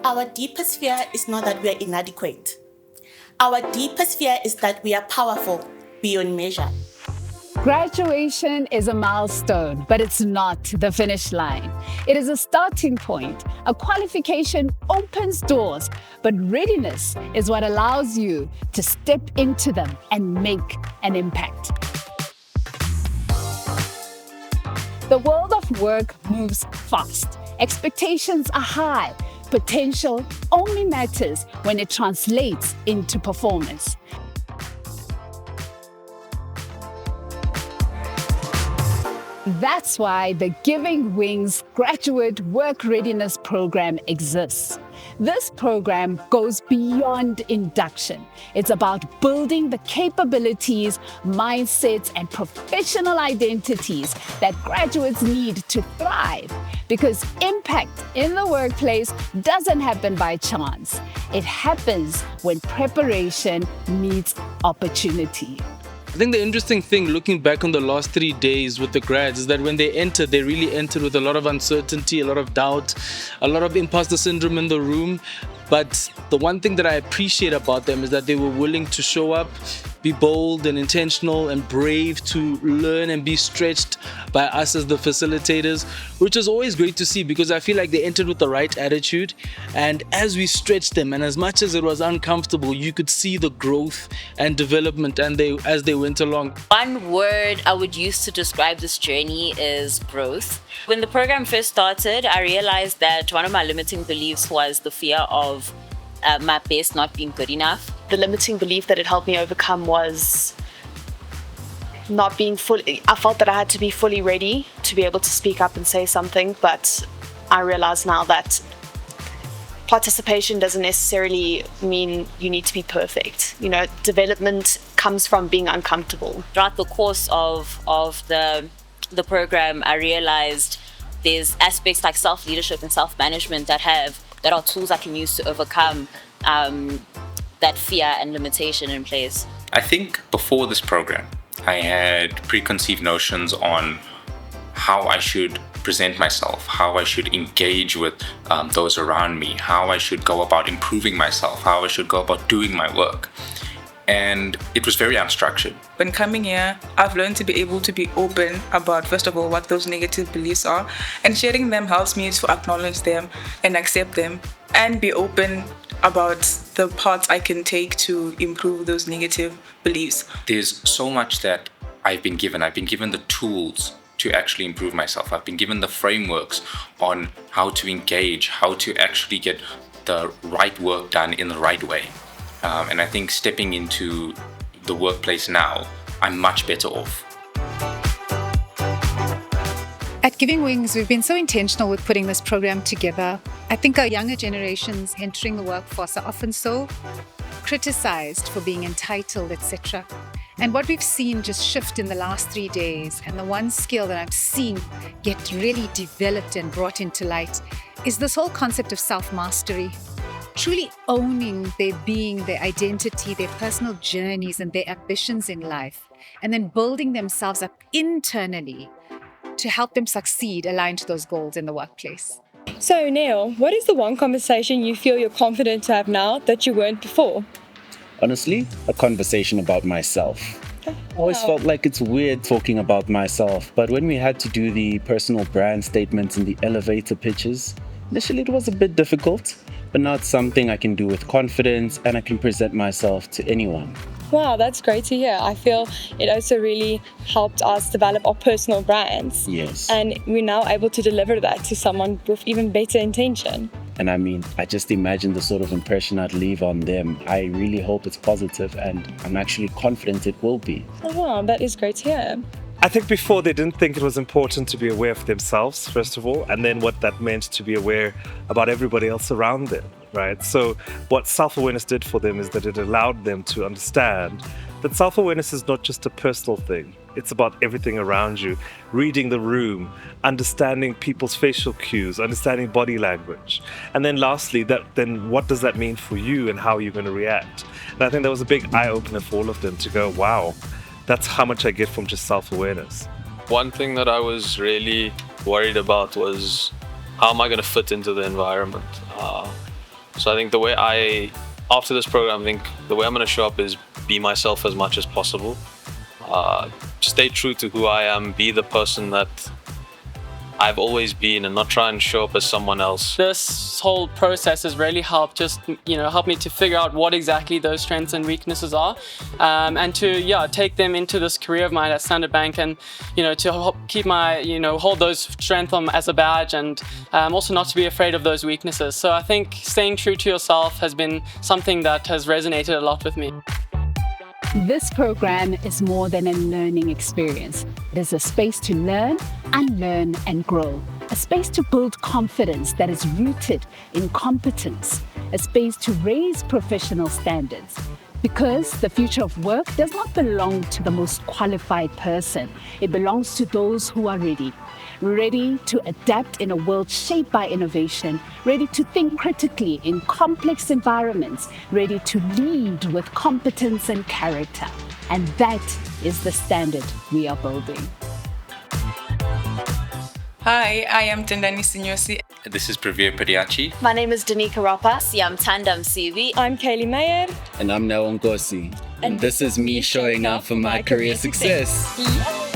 Our deepest fear is not that we are inadequate. Our deepest fear is that we are powerful beyond measure. Graduation is a milestone, but it's not the finish line. It is a starting point. A qualification opens doors, but readiness is what allows you to step into them and make an impact. The world of work moves fast. Expectations are high. Potential only matters when it translates into performance. That's why the Giving Wings Graduate Work Readiness Programme exists. This program goes beyond induction. It's about building the capabilities, mindsets, and professional identities that graduates need to thrive. Because impact in the workplace doesn't happen by chance. It happens when preparation meets opportunity. I think the interesting thing looking back on the last 3 days with the grads is that when they entered, they really entered with a lot of uncertainty, a lot of doubt, a lot of imposter syndrome in the room. But the one thing that I appreciate about them is that they were willing to show up, be bold and intentional and brave to learn and be stretched by us as the facilitators, which is always great to see because I feel like they entered with the right attitude. And as we stretched them, and as much as it was uncomfortable, you could see the growth and development as they went along. One word I would use to describe this journey is growth. When the program first started, I realized that one of my limiting beliefs was the fear of my best not being good enough. The limiting belief that it helped me overcome was not being fully, I felt that I had to be fully ready to be able to speak up and say something, but I realize now that participation doesn't necessarily mean you need to be perfect. You know, development comes from being uncomfortable. Throughout the course of the program, I realized there's aspects like self-leadership and self-management that are tools I can use to overcome that fear and limitation in place. I think before this program, I had preconceived notions on how I should present myself, how I should engage with those around me, how I should go about improving myself, how I should go about doing my work. And it was very unstructured. When coming here, I've learned to be able to be open about, first of all, what those negative beliefs are. And sharing them helps me to acknowledge them and accept them and be open about the parts I can take to improve those negative beliefs. There's so much that I've been given. I've been given the tools to actually improve myself. I've been given the frameworks on how to engage, how to actually get the right work done in the right way. And I think stepping into the workplace now, I'm much better off. At Giving Wings, we've been so intentional with putting this program together. I think our younger generations entering the workforce are often so criticized for being entitled, etc. And what we've seen just shift in the last 3 days, and the one skill that I'm seeing get really developed and brought into light, is this whole concept of self-mastery. Truly owning their being, their identity, their personal journeys and their ambitions in life, and then building themselves up internally to help them succeed aligned to those goals in the workplace. So Neil, what is the one conversation you feel you're confident to have now that you weren't before? Honestly, a conversation about myself. I always felt like it's weird talking about myself, but when we had to do the personal brand statements in the elevator pitches, initially it was a bit difficult, but now it's something I can do with confidence and I can present myself to anyone. Wow, that's great to hear. I feel it also really helped us develop our personal brands. Yes. And we're now able to deliver that to someone with even better intention. And I mean, I just imagine the sort of impression I'd leave on them. I really hope it's positive and I'm actually confident it will be. Oh, wow, that is great to hear. I think before they didn't think it was important to be aware of themselves, first of all, and then what that meant to be aware about everybody else around them, right? So what self-awareness did for them is that it allowed them to understand that self-awareness is not just a personal thing. It's about everything around you, reading the room, understanding people's facial cues, understanding body language. And then lastly, then what does that mean for you and how you're going to react? And I think that was a big eye-opener for all of them to go, wow, that's how much I get from just self-awareness. One thing that I was really worried about was how am I going to fit into the environment? So I think after this program, I think the way I'm going to show up is be myself as much as possible. Stay true to who I am, be the person that I've always been, and not try and show up as someone else. This whole process has really helped help me to figure out what exactly those strengths and weaknesses are, and to take them into this career of mine at Standard Bank, and to keep my hold those strengths as a badge, and also not to be afraid of those weaknesses. So I think staying true to yourself has been something that has resonated a lot with me. This program is more than a learning experience. It is a space to learn, unlearn, and grow. A space to build confidence that is rooted in competence. A space to raise professional standards. Because the future of work does not belong to the most qualified person. It belongs to those who are ready. Ready to adapt in a world shaped by innovation, ready to think critically in complex environments, ready to lead with competence and character. And that is the standard we are building. Hi, I am Tendani Sinyosi. This is Pravir Padiachi. My name is Danica Rapa. I'm Tandam CV. I'm Kaylee Mayer. And I'm Nao Ngosi. And this is me showing up for my career success. Yeah.